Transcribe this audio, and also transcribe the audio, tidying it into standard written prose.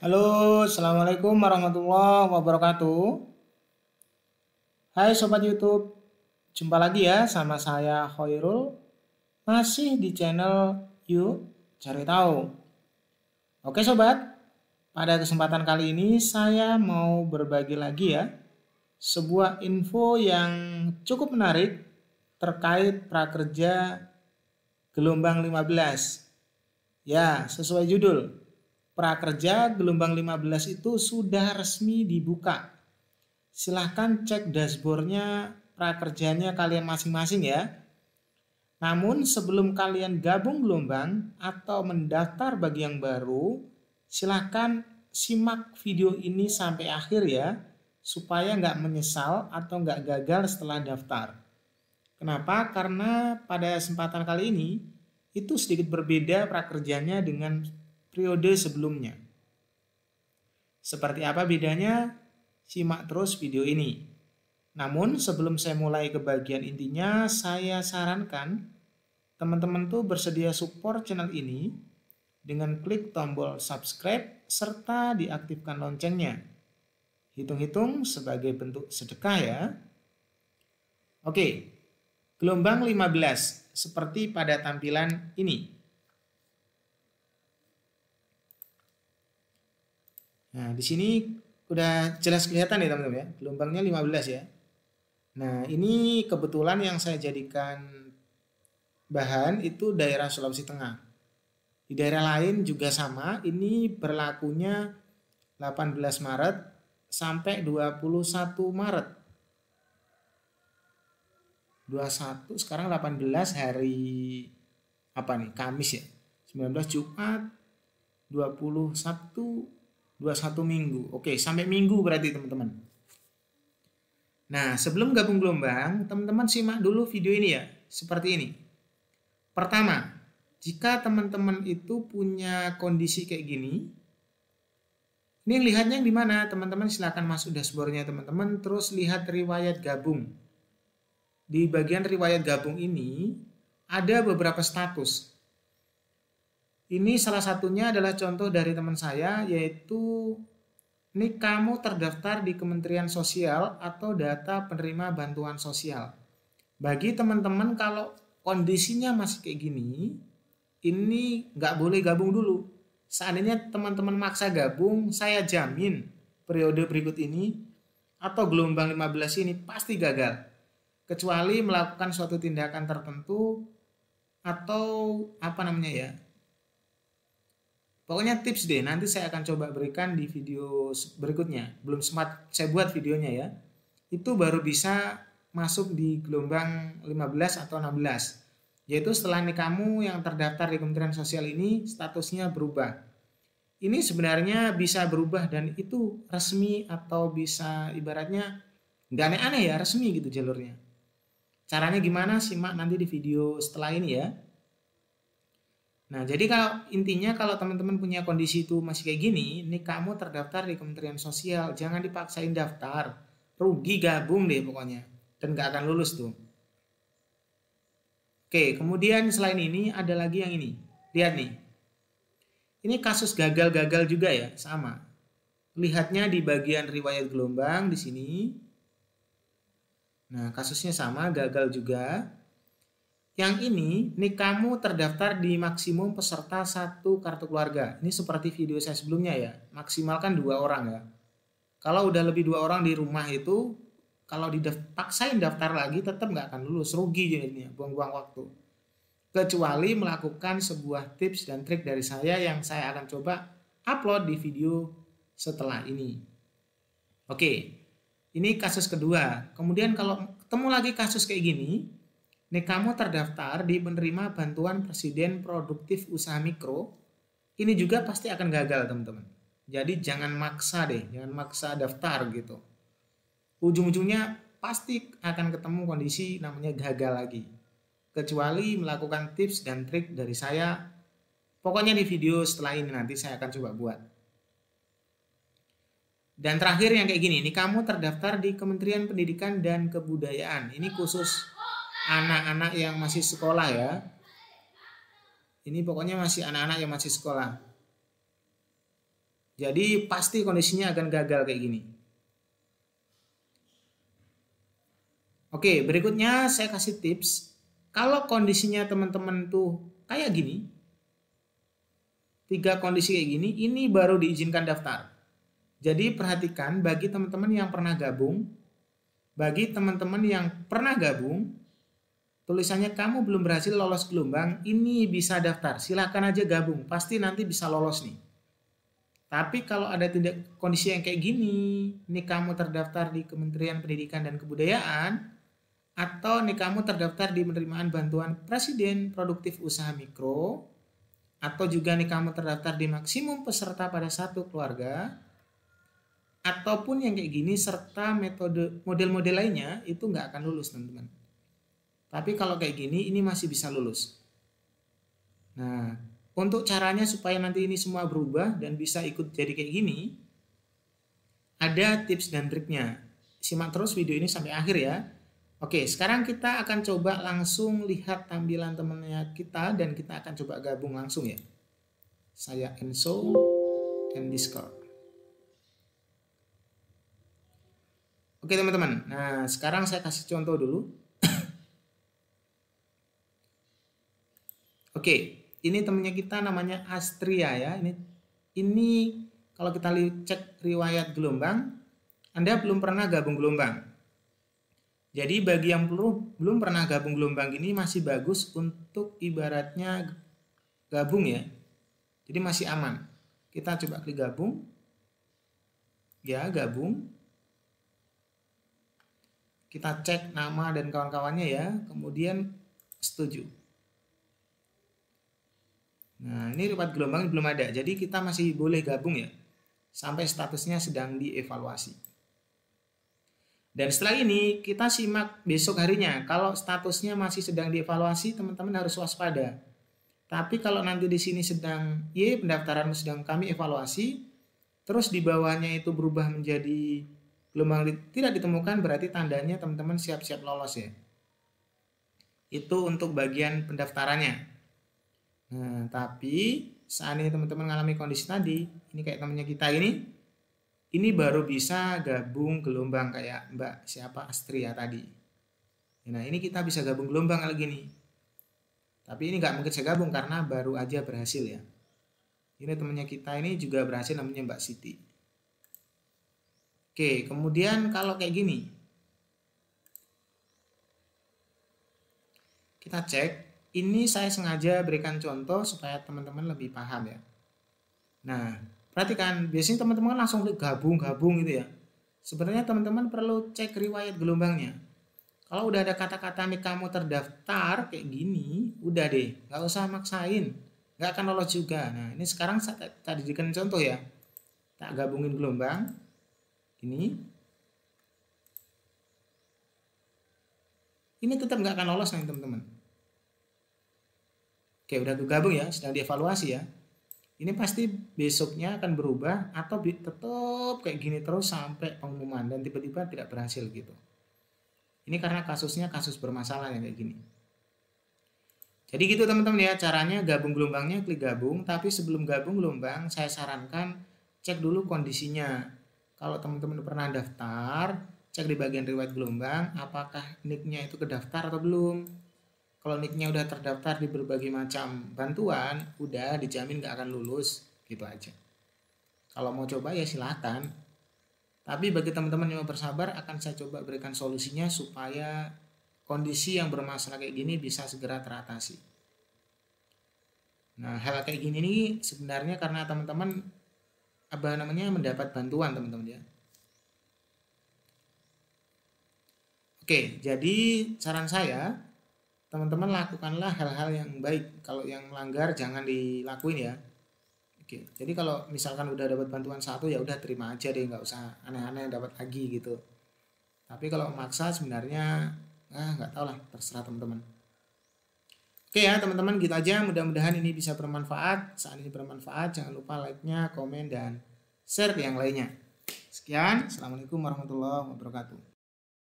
Halo, Assalamualaikum warahmatullahi wabarakatuh. Hai Sobat YouTube, jumpa lagi ya sama saya Khairul, masih di channel Yuk Cari Tahu. Oke Sobat, pada kesempatan kali ini saya mau berbagi lagi ya, sebuah info yang cukup menarik terkait prakerja gelombang 15. Ya, sesuai judul, prakerja gelombang 15 itu sudah resmi dibuka. Silahkan cek dashboardnya prakerjanya kalian masing-masing ya. Namun sebelum kalian gabung gelombang atau mendaftar bagi yang baru, silahkan simak video ini sampai akhir ya, supaya nggak menyesal atau nggak gagal setelah daftar. Kenapa? Karena pada kesempatan kali ini itu sedikit berbeda prakerjanya dengan periode sebelumnya. Seperti apa bedanya? Simak terus video ini. Namun sebelum saya mulai ke bagian intinya, saya sarankan teman-teman tuh bersedia support channel ini dengan klik tombol subscribe serta diaktifkan loncengnya. Hitung-hitung sebagai bentuk sedekah ya. Oke, gelombang 15 seperti pada tampilan ini. Nah, di sini udah jelas kelihatan ya teman-teman ya, gelombangnya 15 ya. Nah, ini kebetulan yang saya jadikan bahan itu daerah Sulawesi Tengah. Di daerah lain juga sama, ini berlakunya 18 Maret sampai 21 Maret. 21 sekarang 18 hari apa nih? Kamis ya. 19 Jumat, 20 Sabtu, 21 Minggu. Oke, sampai Minggu berarti teman-teman. Nah, sebelum gabung gelombang, teman-teman simak dulu video ini ya, seperti ini. Pertama, jika teman-teman itu punya kondisi kayak gini, ini lihatnya di mana? Teman-teman silakan masuk dashboardnya teman-teman, terus lihat riwayat gabung. Di bagian riwayat gabung ini, ada beberapa status. Ini salah satunya adalah contoh dari teman saya, yaitu ini kamu terdaftar di Kementerian Sosial atau data penerima bantuan sosial. Bagi teman-teman kalau kondisinya masih kayak gini, ini nggak boleh gabung dulu. Seandainya teman-teman maksa gabung, saya jamin periode berikut ini atau gelombang 15 ini pasti gagal. Kecuali melakukan suatu tindakan tertentu atau apa namanya ya. Pokoknya tips deh, nanti saya akan coba berikan di video berikutnya. Belum sempat saya buat videonya ya. Itu baru bisa masuk di gelombang 15 atau 16. Yaitu setelah nih kamu yang terdaftar di Kementerian Sosial ini statusnya berubah. Ini sebenarnya bisa berubah dan itu resmi atau bisa ibaratnya nggak aneh-aneh ya, resmi gitu jalurnya. Caranya gimana? Simak nanti di video setelah ini ya. Nah, jadi kalau intinya kalau teman-teman punya kondisi itu masih kayak gini, ini kamu terdaftar di Kementerian Sosial, jangan dipaksain daftar, rugi gabung deh pokoknya, dan gak akan lulus tuh. Oke, kemudian selain ini ada lagi yang ini, lihat nih, ini kasus gagal-gagal juga ya, sama. Lihatnya di bagian riwayat gelombang di sini. Nah, kasusnya sama, gagal juga. Yang ini kamu terdaftar di maksimum peserta 1 kartu keluarga. Ini seperti video saya sebelumnya ya, maksimalkan 2 orang ya. Kalau udah lebih 2 orang di rumah itu, kalau dipaksain daftar lagi tetap nggak akan lulus, rugi jadinya, buang-buang waktu. Kecuali melakukan sebuah tips dan trik dari saya yang saya akan coba upload di video setelah ini. Oke, ini kasus kedua. Kemudian kalau ketemu lagi kasus kayak gini, nih kamu terdaftar di penerima bantuan Presiden Produktif Usaha Mikro, ini juga pasti akan gagal teman-teman. Jadi jangan maksa deh, jangan maksa daftar gitu. Ujung-ujungnya pasti akan ketemu kondisi namanya gagal lagi. Kecuali melakukan tips dan trik dari saya, pokoknya di video setelah ini nanti saya akan coba buat. Dan terakhir yang kayak gini, ini kamu terdaftar di Kementerian Pendidikan dan Kebudayaan. Ini khusus anak-anak yang masih sekolah ya. Ini pokoknya masih anak-anak yang masih sekolah. Jadi pasti kondisinya akan gagal kayak gini. Oke, berikutnya saya kasih tips. Kalau kondisinya teman-teman tuh kayak gini, 3 kondisi kayak gini, ini baru diizinkan daftar. Jadi perhatikan bagi teman-teman yang pernah gabung, tulisannya kamu belum berhasil lolos gelombang, ini bisa daftar. Silahkan aja gabung, pasti nanti bisa lolos nih. Tapi kalau ada kondisi yang kayak gini, ini kamu terdaftar di Kementerian Pendidikan dan Kebudayaan, atau nih kamu terdaftar di penerimaan bantuan Presiden Produktif Usaha Mikro, atau juga nih kamu terdaftar di maksimum peserta pada satu keluarga, ataupun yang kayak gini serta model-model lainnya itu nggak akan lulus teman-teman. Tapi kalau kayak gini ini masih bisa lulus. Nah, untuk caranya supaya nanti ini semua berubah dan bisa ikut jadi kayak gini, ada tips dan triknya. Simak terus video ini sampai akhir ya. Oke, sekarang kita akan coba langsung lihat tampilan temannya kita dan kita akan coba gabung langsung ya. Saya Enso dan Discord. Oke teman-teman, nah sekarang saya kasih contoh dulu. Oke, ini temannya kita namanya Astria ya. Ini kalau kita cek riwayat gelombang, Anda belum pernah gabung gelombang. Jadi bagi yang belum pernah gabung gelombang ini masih bagus untuk ibaratnya gabung ya. Jadi masih aman. Kita coba klik gabung. Ya, gabung. Kita cek nama dan kawan-kawannya ya. Kemudian setuju. Nah, ini riwayat gelombang belum ada. Jadi kita masih boleh gabung ya. Sampai statusnya sedang dievaluasi. Dan setelah ini kita simak besok harinya. Kalau statusnya masih sedang dievaluasi, teman-teman harus waspada. Tapi kalau nanti di sini sedang pendaftaran sedang kami evaluasi, terus di bawahnya itu berubah menjadi gelombang tidak ditemukan, berarti tandanya teman-teman siap-siap lolos ya. Itu untuk bagian pendaftarannya. Nah, tapi saat ini teman-teman mengalami kondisi tadi, ini kayak temannya kita ini baru bisa gabung gelombang kayak Mbak siapa Astria tadi. Nah ini kita bisa gabung gelombang lagi nih. Tapi ini nggak mungkin saya gabung karena baru aja berhasil ya. Ini temannya kita ini juga berhasil namanya Mbak Siti. Oke, kemudian kalau kayak gini. Kita cek, ini saya sengaja berikan contoh supaya teman-teman lebih paham ya. Nah, perhatikan, biasanya teman-teman langsung klik gabung gitu ya. Sebenarnya teman-teman perlu cek riwayat gelombangnya. Kalau udah ada kata-kata nih kamu terdaftar kayak gini, udah deh, nggak usah maksain, nggak akan lolos juga. Nah ini sekarang saya tadi jadikan contoh ya, tak gabungin gelombang, ini tetap nggak akan lolos nih teman-teman. Oke udah gabung ya, sedang dievaluasi ya. Ini pasti besoknya akan berubah atau tetap kayak gini terus sampai pengumuman dan tiba-tiba tidak berhasil gitu. Ini karena kasusnya kasus bermasalah yang kayak gini. Jadi gitu teman-teman ya, caranya gabung gelombangnya klik gabung, tapi sebelum gabung gelombang saya sarankan cek dulu kondisinya. Kalau teman-teman pernah daftar, cek di bagian riwayat gelombang apakah nicknya itu kedaftar atau belum. Kalau nicknya udah terdaftar di berbagai macam bantuan, udah dijamin gak akan lulus, gitu aja. Kalau mau coba ya silahkan. Tapi bagi teman-teman yang mau bersabar, akan saya coba berikan solusinya supaya kondisi yang bermasalah kayak gini bisa segera teratasi. Nah, hal kayak gini nih sebenarnya karena teman-teman mendapat bantuan teman-teman ya. Oke, jadi saran saya, teman-teman lakukanlah hal-hal yang baik. Kalau yang melanggar jangan dilakuin ya. Oke, jadi kalau misalkan udah dapat bantuan satu ya udah terima aja deh, nggak usah aneh-aneh dapat lagi gitu. Tapi kalau memaksa sebenarnya nggak tahu lah, terserah teman-teman. Oke ya teman-teman, gitu aja. Mudah-mudahan ini bisa bermanfaat. Saat ini bermanfaat, jangan lupa like-nya, komen dan share ke yang lainnya. Sekian, assalamualaikum warahmatullahi wabarakatuh.